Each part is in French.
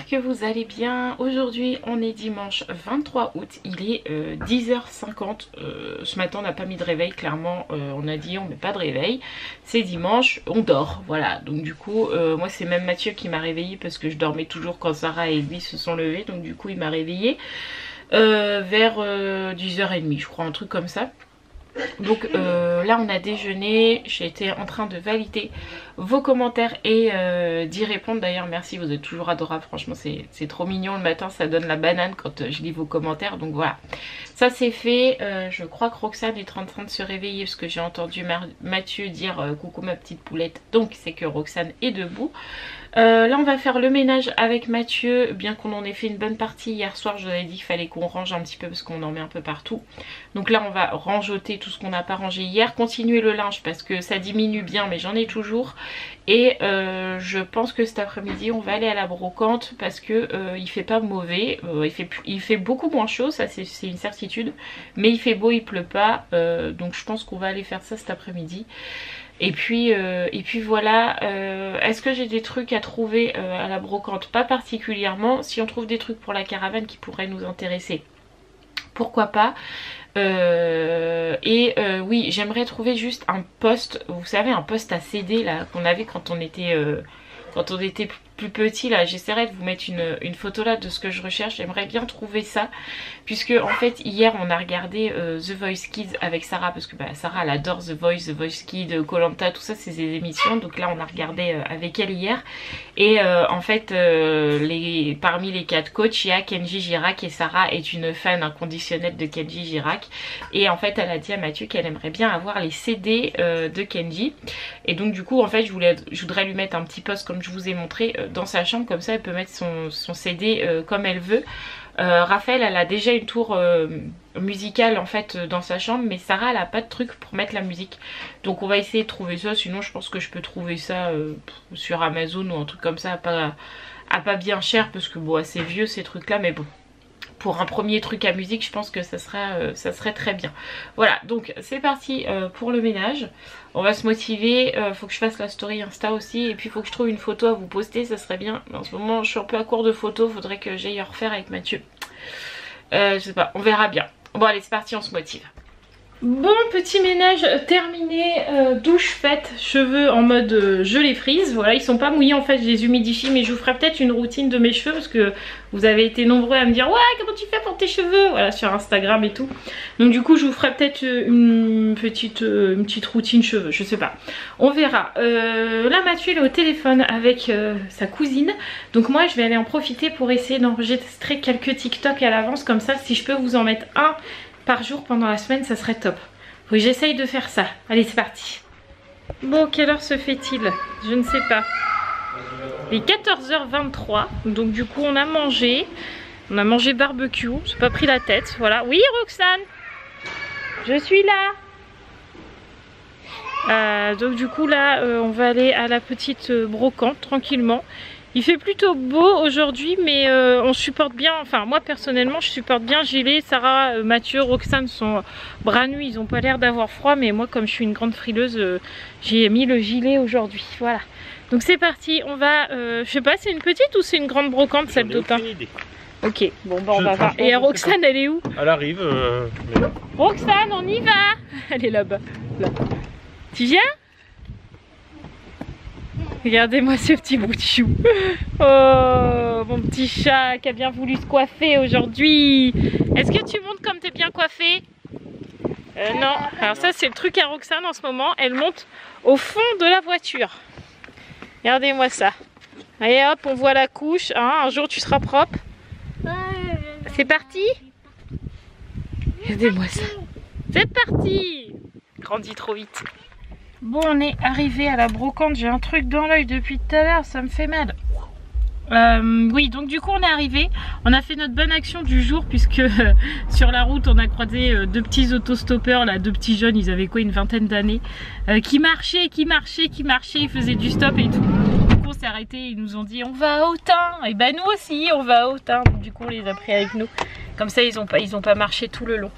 que vous allez bien. Aujourd'hui on est dimanche 23 août, il est 10h50. Ce matin on n'a pas mis de réveil, clairement on a dit on met pas de réveil, c'est dimanche, on dort, voilà. Donc du coup moi c'est même Mathieu qui m'a réveillée parce que je dormais toujours quand Sarah et lui se sont levés, donc du coup il m'a réveillée vers 10h30 je crois, un truc comme ça. Donc là on a déjeuné, j'ai été en train de valider vos commentaires et d'y répondre. D'ailleurs merci, vous êtes toujours adorables, franchement c'est trop mignon. Le matin ça donne la banane quand je lis vos commentaires, donc voilà, ça c'est fait. Je crois que Roxane est en train de se réveiller parce que j'ai entendu Mathieu dire coucou ma petite poulette, donc c'est que Roxane est debout. Là on va faire le ménage avec Mathieu, bien qu'on en ait fait une bonne partie hier soir. Je vous avais dit qu'il fallait qu'on range un petit peu parce qu'on en met un peu partout. Donc là on va rangeoter tout ce qu'on n'a pas rangé hier, continuer le linge parce que ça diminue bien mais j'en ai toujours. Et je pense que cet après-midi on va aller à la brocante parce que il fait pas mauvais, il fait beaucoup moins chaud, ça c'est une certitude, mais il fait beau, il pleut pas, donc je pense qu'on va aller faire ça cet après-midi. Et puis voilà, est-ce que j'ai des trucs à trouver à la brocante? Pas particulièrement. Si on trouve des trucs pour la caravane qui pourraient nous intéresser, pourquoi pas. Oui, j'aimerais trouver juste un poste, vous savez, un poste à CD là qu'on avait quand on était plus petit là. J'essaierai de vous mettre une photo là de ce que je recherche. J'aimerais bien trouver ça, puisque en fait hier on a regardé The Voice Kids avec Sarah, parce que Sarah elle adore The Voice Kids, Koh-Lanta, tout ça c'est des émissions. Donc là on a regardé avec elle hier, et en fait parmi les 4 coachs il y a Kenji Girac, et Sarah est une fan inconditionnelle de Kenji Girac, et en fait elle a dit à Mathieu qu'elle aimerait bien avoir les CD de Kenji. Et donc du coup en fait je voudrais lui mettre un petit poste comme je vous ai montré dans sa chambre, comme ça elle peut mettre son CD comme elle veut. Raphaël elle a déjà une tour musicale en fait dans sa chambre, mais Sarah elle a pas de truc pour mettre la musique, donc on va essayer de trouver ça. Sinon je pense que je peux trouver ça sur Amazon ou un truc comme ça à pas bien cher, parce que bon assez vieux ces trucs là, mais bon pour un premier truc à musique je pense que ça serait très bien. Voilà, donc c'est parti pour le ménage. On va se motiver, faut que je fasse la story Insta aussi, et puis il faut que je trouve une photo à vous poster, ça serait bien. Mais en ce moment je suis un peu à court de photos, faudrait que j'aille en refaire avec Mathieu. Je sais pas, on verra bien. Bon allez c'est parti, on se motive. Bon, petit ménage terminé, douche faite, cheveux en mode je les frise. Voilà, ils sont pas mouillés en fait, je les humidifie, mais je vous ferai peut-être une routine de mes cheveux parce que vous avez été nombreux à me dire ouais comment tu fais pour tes cheveux, voilà, sur Instagram et tout. Donc du coup je vous ferai peut-être une petite routine cheveux, je sais pas, on verra. Là Mathieu il est au téléphone avec sa cousine, donc moi je vais aller en profiter pour essayer d'enregistrer quelques TikTok à l'avance, comme ça si je peux vous en mettre un par jour pendant la semaine, ça serait top. Faut que j'essaye de faire ça. Allez, c'est parti. Bon, quelle heure se fait-il? Je ne sais pas. Il est 14h23. Donc du coup, on a mangé barbecue. J'ai pas pris la tête. Voilà. Oui, Roxane, je suis là. Donc du coup, là, on va aller à la petite brocante tranquillement. Il fait plutôt beau aujourd'hui, mais on supporte bien, enfin moi personnellement je supporte bien gilet. Sarah, Mathieu, Roxane sont bras nus, ils ont pas l'air d'avoir froid, mais moi comme je suis une grande frileuse, j'ai mis le gilet aujourd'hui, voilà. Donc c'est parti, on va, je sais pas, c'est une petite ou c'est une grande brocante celle d'Autun? Ok, bon bah on va voir. Et Roxane elle est où? Elle arrive. Roxane, on y va. Elle est là-bas. Là. Tu viens? Regardez-moi ce petit bout de chou. Oh, mon petit chat qui a bien voulu se coiffer aujourd'hui. Est-ce que tu montes comme t'es bien coiffée? Non. Alors ça c'est le truc à Roxane en ce moment. Elle monte au fond de la voiture. Regardez-moi ça. Allez hop, on voit la couche. Hein, un jour tu seras propre. C'est parti. Regardez-moi ça. C'est parti. Grandis trop vite. Bon, on est arrivé à la brocante, j'ai un truc dans l'œil depuis tout à l'heure, ça me fait mal. Oui, donc du coup on est arrivé, on a fait notre bonne action du jour, puisque sur la route on a croisé deux petits autostoppeurs, là, deux petits jeunes, ils avaient quoi, une vingtaine d'années, qui marchaient, ils faisaient du stop et tout. Du coup on s'est arrêté, ils nous ont dit on va à Autun, et ben nous aussi on va à Autun, du coup on les a pris avec nous. Comme ça ils ont pas marché tout le long.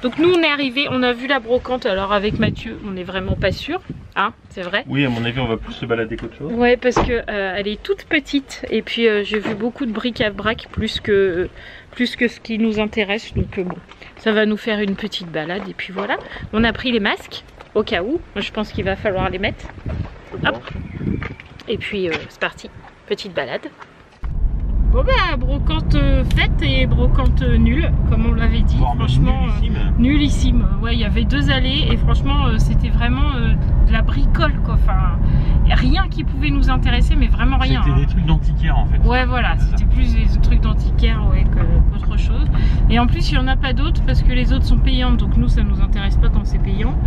Donc nous on est arrivé, on a vu la brocante. Alors avec Mathieu on n'est vraiment pas sûr. Hein, c'est vrai? Oui, à mon avis, on va plus se balader qu'autre chose. Ouais, parce que elle est toute petite et puis j'ai vu beaucoup de bric-à-brac plus que ce qui nous intéresse. Donc bon, ça va nous faire une petite balade et puis voilà. On a pris les masques au cas où. Je pense qu'il va falloir les mettre. Hop. Et puis c'est parti, petite balade. Bon bah brocante faite et brocante nulle, comme on l'avait dit. Bon, franchement nullissime. Ouais, il y avait 2 allées et franchement c'était vraiment de la bricole quoi. Enfin, rien qui pouvait nous intéresser, mais vraiment rien. C'était des trucs d'antiquaire en fait. Ouais voilà, c'était plus des trucs d'antiquaire ouais, qu'autre chose. Et en plus il n'y en a pas d'autres parce que les autres sont payantes, donc nous ça nous intéresse pas quand c'est payant.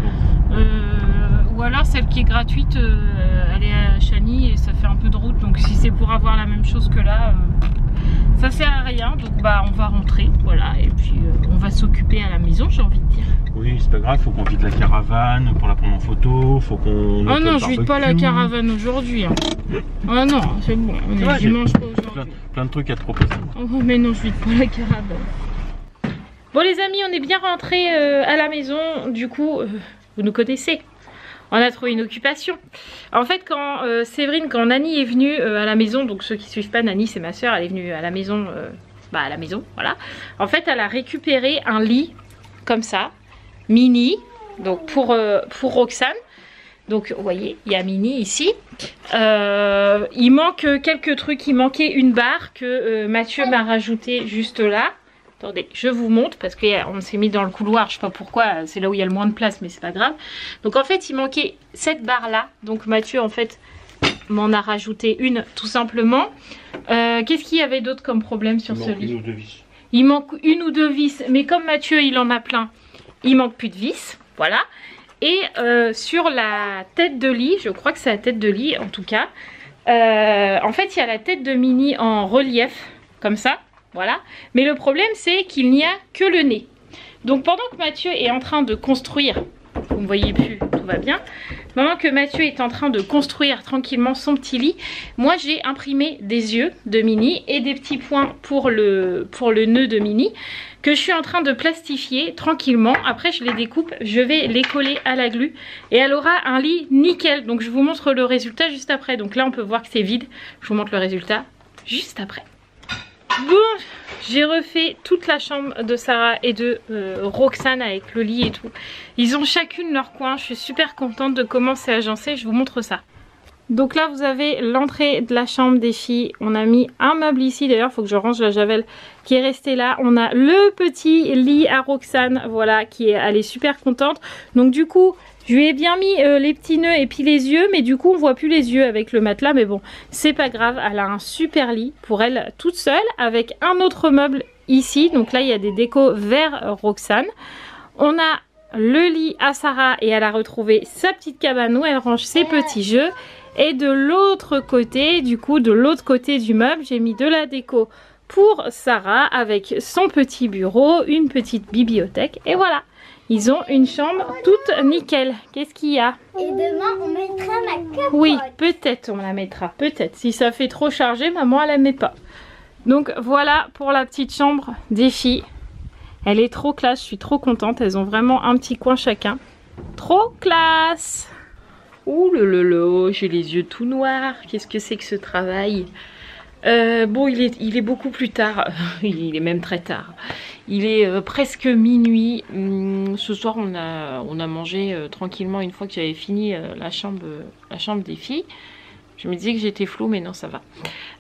Ou alors celle qui est gratuite, elle est à Chani et ça fait un peu de route, donc si c'est pour avoir la même chose que là, ça sert à rien. Donc bah on va rentrer, voilà, et puis on va s'occuper à la maison, j'ai envie de dire. Oui, c'est pas grave, faut qu'on vide la caravane pour la prendre en photo, faut qu'on... Oh non, je vide pas la caravane aujourd'hui. Hein. Oh non, c'est bon, on est dimanche pas aujourd'hui. Plein de trucs à te proposer. Oh mais non, je vide pas la caravane. Bon les amis, on est bien rentrés à la maison, du coup, vous nous connaissez. On a trouvé une occupation. En fait, quand Séverine, quand Nani est venue à la maison, donc ceux qui suivent pas, Nani c'est ma soeur, elle est venue à la maison, voilà. En fait, elle a récupéré un lit comme ça, mini, donc pour Roxane. Donc vous voyez, il y a Mini ici. Il manque quelques trucs, il manquait une barre que Mathieu m'a rajouté juste là. Attendez, je vous montre parce qu'on s'est mis dans le couloir, je sais pas pourquoi, c'est là où il y a le moins de place, mais c'est pas grave. Donc en fait, il manquait cette barre là. Donc Mathieu en fait m'en a rajouté une tout simplement. Qu'est-ce qu'il y avait d'autre comme problème sur ce lit? Il manque 1 ou 2 vis, mais comme Mathieu il en a plein, il manque plus de vis, voilà. Et sur la tête de lit, je crois que c'est la tête de lit en tout cas, en fait il y a la tête de Mini en relief, comme ça. Voilà, mais le problème c'est qu'il n'y a que le nez. Donc pendant que Mathieu est en train de construire, vous ne voyez plus, tout va bien. Pendant que Mathieu est en train de construire tranquillement son petit lit, moi j'ai imprimé des yeux de Mini et des petits points pour le nœud de Mini que je suis en train de plastifier tranquillement. Après je les découpe, je vais les coller à la glu et elle aura un lit nickel. Donc je vous montre le résultat juste après. Donc là on peut voir que c'est vide, je vous montre le résultat juste après. Bon, j'ai refait toute la chambre de Sarah et de Roxane avec le lit et tout. Ils ont chacune leur coin, je suis super contente de comment c'est agencé, je vous montre ça. Donc là vous avez l'entrée de la chambre des filles, on a mis un meuble ici, d'ailleurs il faut que je range la javel qui est restée là. On a le petit lit à Roxane, voilà, elle est super contente. Donc du coup... je lui ai bien mis les petits nœuds et puis les yeux, mais du coup on voit plus les yeux avec le matelas, mais bon, c'est pas grave, elle a un super lit pour elle toute seule, avec un autre meuble ici, donc là il y a des décos vers Roxane. On a le lit à Sarah et elle a retrouvé sa petite cabane où elle range ses petits jeux. Et de l'autre côté, du coup de l'autre côté du meuble, j'ai mis de la déco pour Sarah avec son petit bureau, une petite bibliothèque et voilà. Ils ont une chambre toute nickel. Qu'est-ce qu'il y a? Et demain, on mettra ma capote. Oui, peut-être on la mettra. Peut-être. Si ça fait trop chargé, maman, elle la met pas. Donc voilà pour la petite chambre des filles. Elle est trop classe. Je suis trop contente. Elles ont vraiment un petit coin chacun. Trop classe. Ouh là là, j'ai les yeux tout noirs. Qu'est-ce que c'est que ce travail? Bon, il est beaucoup plus tard. Il est même très tard. Il est presque minuit. Ce soir, on a mangé tranquillement une fois que j'avais fini la chambre des filles. Je me disais que j'étais floue, mais non, ça va.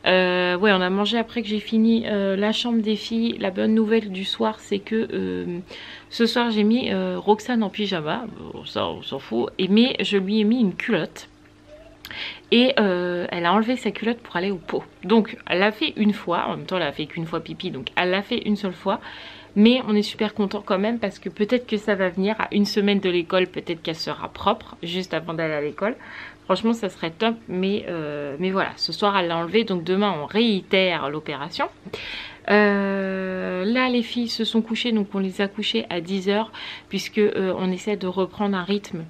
Ouais, on a mangé après que j'ai fini la chambre des filles. La bonne nouvelle du soir, c'est que ce soir, j'ai mis Roxane en pyjama. Bon, ça, on s'en fout. Mais je lui ai mis une culotte. Et elle a enlevé sa culotte pour aller au pot. Donc elle l'a fait une fois, en même temps elle a fait qu'une fois pipi, donc elle l'a fait une seule fois. Mais on est super content quand même parce que peut-être que ça va venir à une semaine de l'école, peut-être qu'elle sera propre juste avant d'aller à l'école. Franchement ça serait top, mais voilà, ce soir elle l'a enlevé, donc demain on réitère l'opération. Là les filles se sont couchées, donc on les a couchées à 10 h puisque on essaie de reprendre un rythme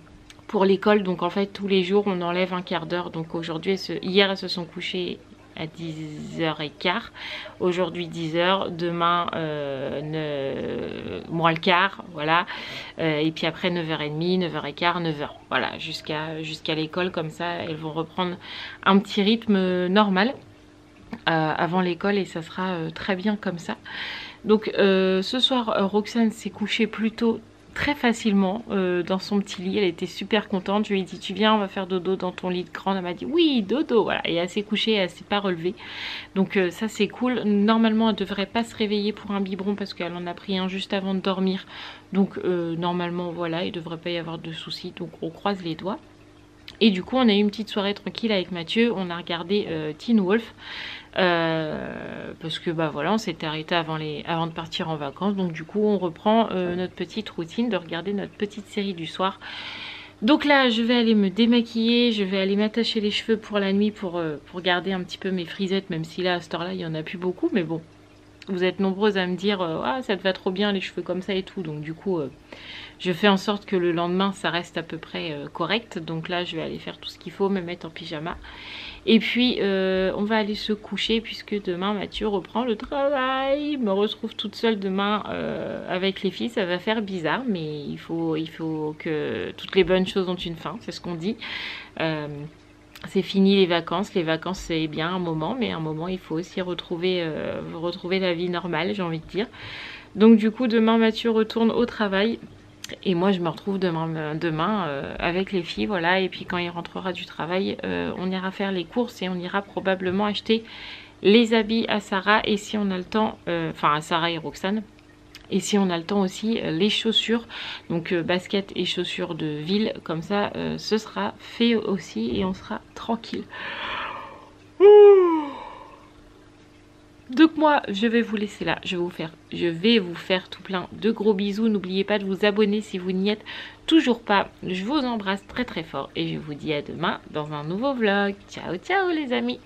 pour l'école. Donc en fait tous les jours on enlève un quart d'heure. Donc aujourd'hui, hier elles se sont couchées à 10h15. Aujourd'hui 10h, demain moins le quart, voilà. Et puis après 9h30, 9h15, 9h. Voilà, jusqu'à l'école, comme ça elles vont reprendre un petit rythme normal avant l'école et ça sera très bien comme ça. Donc ce soir Roxane s'est couchée plutôt très facilement dans son petit lit, elle était super contente. Je lui ai dit tu viens, on va faire dodo dans ton lit de grande. Elle m'a dit oui, dodo, voilà, et elle s'est couchée, elle s'est pas relevée, donc ça c'est cool. Normalement elle devrait pas se réveiller pour un biberon parce qu'elle en a pris un juste avant de dormir, donc normalement voilà, il devrait pas y avoir de soucis, donc on croise les doigts. Et du coup on a eu une petite soirée tranquille avec Mathieu, on a regardé Teen Wolf parce que bah voilà, on s'était arrêté avant de partir en vacances, donc du coup on reprend notre petite routine de regarder notre petite série du soir. Donc là je vais aller me démaquiller, je vais aller m'attacher les cheveux pour la nuit pour garder un petit peu mes frisettes, même si là à cette heure là il y en a plus beaucoup, mais bon, vous êtes nombreuses à me dire ah ça te va trop bien les cheveux comme ça et tout, donc du coup je fais en sorte que le lendemain ça reste à peu près correct. Donc là je vais aller faire tout ce qu'il faut, me mettre en pyjama. Et puis on va aller se coucher puisque demain Mathieu reprend le travail. Me retrouve toute seule demain avec les filles, ça va faire bizarre, mais il faut que toutes les bonnes choses ont une fin, c'est ce qu'on dit. C'est fini les vacances c'est bien un moment, mais un moment il faut aussi retrouver la vie normale, j'ai envie de dire. Donc du coup demain Mathieu retourne au travail. Et moi je me retrouve demain avec les filles, voilà. Et puis quand il rentrera du travail, on ira faire les courses et on ira probablement acheter les habits à Sarah. Et si on a le temps, enfin à Sarah et Roxane. Et si on a le temps aussi, les chaussures, donc baskets et chaussures de ville, comme ça ce sera fait aussi et on sera tranquille. Donc moi je vais vous laisser là, je vais vous faire tout plein de gros bisous. N'oubliez pas de vous abonner si vous n'y êtes toujours pas. Je vous embrasse très très fort et je vous dis à demain dans un nouveau vlog. Ciao ciao les amis.